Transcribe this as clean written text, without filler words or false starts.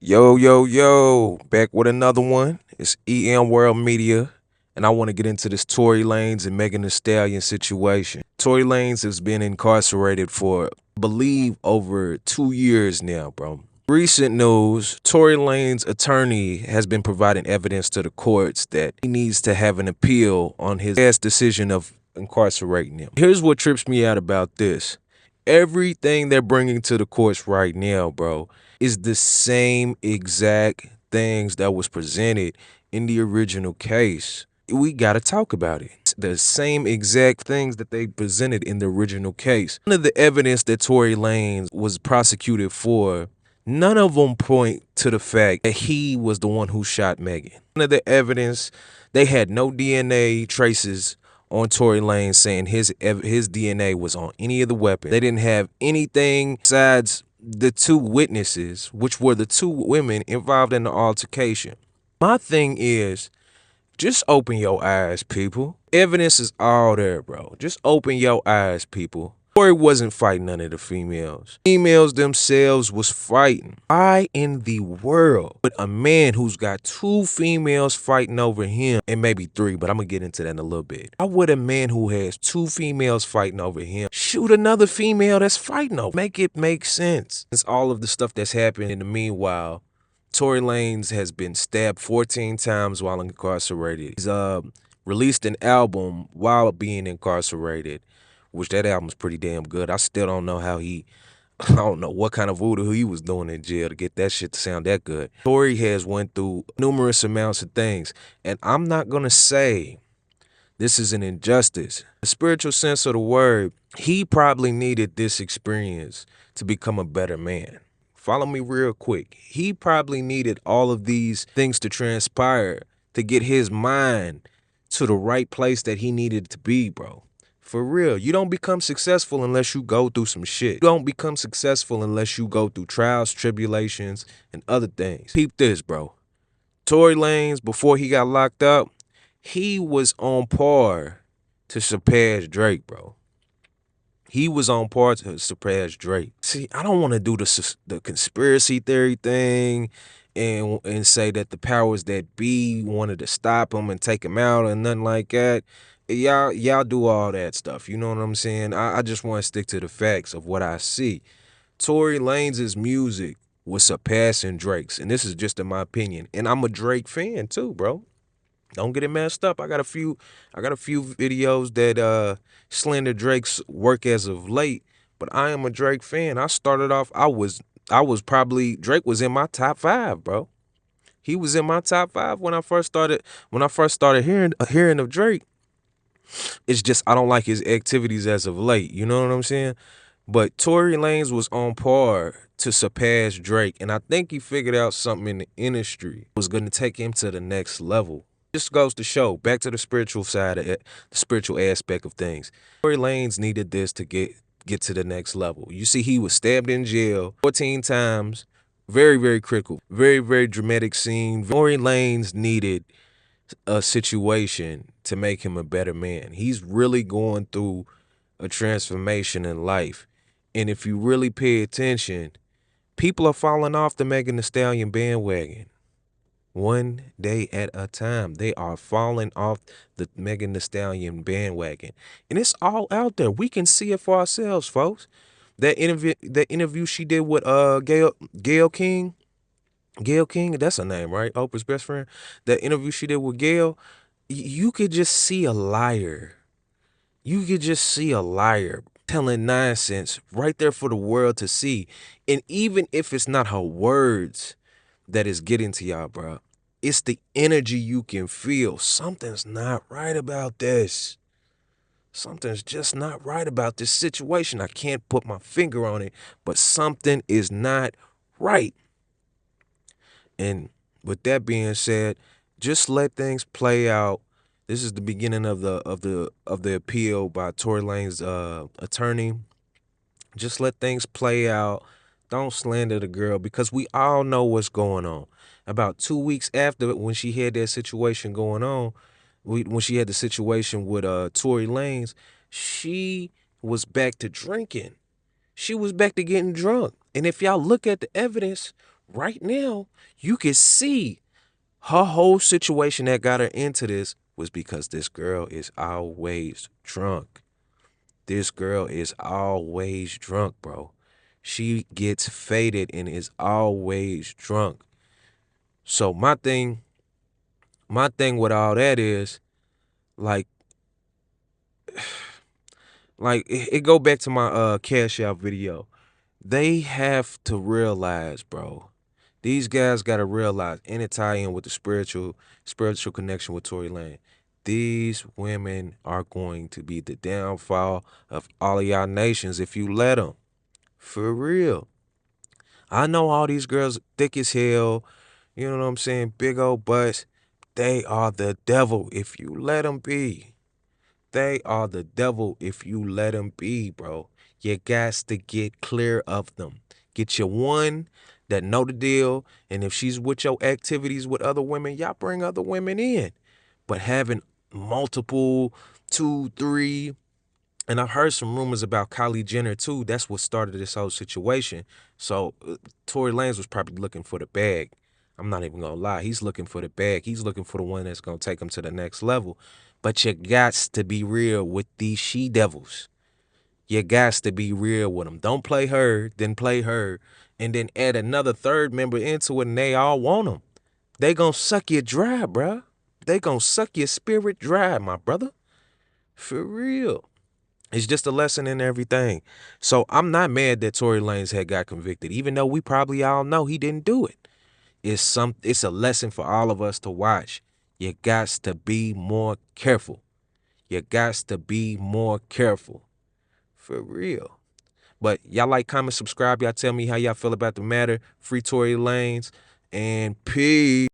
Yo, yo, yo, back with another one. It's EM World Media, and I want to get into this Tory Lanez and Megan Thee Stallion situation. Tory Lanez has been incarcerated for, I believe, over 2 years now, bro. Recent news, Tory Lanez's attorney has been providing evidence to the courts that he needs to have an appeal on his past decision of incarcerating him. Here's what trips me out about this. Everything they're bringing to the courts right now, bro, is the same exact things that was presented in the original case. We got to talk about it. It's the same exact things that they presented in the original case. None of the evidence that Tory Lanez was prosecuted for, none of them point to the fact that he was the one who shot Megan. None of the evidence, they had no DNA traces on Tory Lanez saying his DNA was on any of the weapons. They didn't have anything besides the two witnesses, which were the two women involved in the altercation. My thing is, just open your eyes, people. Evidence is all there, bro. Just open your eyes, people. Tory wasn't fighting none of the females. Females themselves was fighting. Why in the world would a man who's got two females fighting over him, and maybe three, but I'm gonna get into that in a little bit. Why would a man who has two females fighting over him shoot another female that's fighting over? Make it make sense. It's all of the stuff that's happened in the meanwhile. Tory Lanez has been stabbed 14 times while incarcerated. He's released an album while being incarcerated, which that album's pretty damn good. I still don't know how I don't know what kind of voodoo he was doing in jail to get that shit to sound that good. Tory has went through numerous amounts of things, and I'm not gonna say this is an injustice. The spiritual sense of the word, he probably needed this experience to become a better man. Follow me real quick. He probably needed all of these things to transpire to get his mind to the right place that he needed to be, bro. For real, you don't become successful unless you go through some shit. You don't become successful unless you go through trials, tribulations, and other things. Peep this, bro. Tory Lanez, before he got locked up, he was on par to surpass Drake, bro. He was on par to surpass Drake. See, I don't want to do the conspiracy theory thing and say that the powers that be wanted to stop him and take him out or nothing like that. Y'all do all that stuff. You know what I'm saying? I just want to stick to the facts of what I see. Tory Lanez's music was surpassing Drake's, and this is just in my opinion. And I'm a Drake fan too, bro. Don't get it messed up. I got a few videos that slander Drake's work as of late, but I am a Drake fan. I started off, I was probably, Drake was in my top 5, bro. He was in my top 5 when I first started hearing of Drake. It's just I don't like his activities as of late. You know what I'm saying? But Tory Lanez was on par to surpass Drake, and I think he figured out something in the industry was going to take him to the next level. This goes to show, back to the spiritual side of it, the spiritual aspect of things. Tory Lanez needed this to get to the next level. You see, he was stabbed in jail 14 times. Very, very critical. Very, very dramatic scene. Tory Lanez needed a situation to make him a better man. He's really going through a transformation in life. And if you really pay attention, people are falling off the Megan Thee Stallion bandwagon. One day at a time. They are falling off the Megan Thee Stallion bandwagon. And it's all out there. We can see it for ourselves, folks. That interview she did with Gayle King. Gayle King, that's her name, right? Oprah's best friend. That interview she did with Gayle, you could just see a liar. You could just see a liar telling nonsense right there for the world to see. And even if it's not her words that is getting to y'all, bro, it's the energy you can feel. Something's not right about this. Something's just not right about this situation. I can't put my finger on it, but something is not right. And with that being said, just let things play out. This is the beginning of the appeal by Tory Lanez's attorney. Just let things play out. Don't slander the girl because we all know what's going on. About 2 weeks after when she had that situation going on, when she had the situation with Tory Lanez, she was back to drinking. She was back to getting drunk. And if y'all look at the evidence, right now, you can see her whole situation that got her into this was because this girl is always drunk. This girl is always drunk, bro. She gets faded and is always drunk. So my thing with all that is like it go back to my Cash Out video. They have to realize, bro. These guys gotta realize, and it tie in with the spiritual connection with Tory Lanez. These women are going to be the downfall of all of y'all nations if you let them. For real. I know all these girls thick as hell. You know what I'm saying? Big old butts. They are the devil if you let them be. They are the devil if you let them be, bro. You got to get clear of them. Get your one that know the deal, and if she's with your activities with other women, y'all bring other women in. But having multiple, 2, 3, and I've heard some rumors about Kylie Jenner too. That's what started this whole situation. So Tory Lanez was probably looking for the bag. I'm not even gonna lie. He's looking for the bag. He's looking for the one that's gonna take him to the next level. But you gots to be real with these she devils. You gots to be real with them. Don't play her, then play her, and then add another third member into it, and they all want them. They gonna suck you dry, bruh. They gonna suck your spirit dry, my brother. For real. It's just a lesson in everything. So I'm not mad that Tory Lanez had got convicted, even though we probably all know he didn't do it. It's a lesson for all of us to watch. You got to be more careful. You got to be more careful. For real. But y'all like, comment, subscribe. Y'all tell me how y'all feel about the matter. Free Tory Lanez and peace.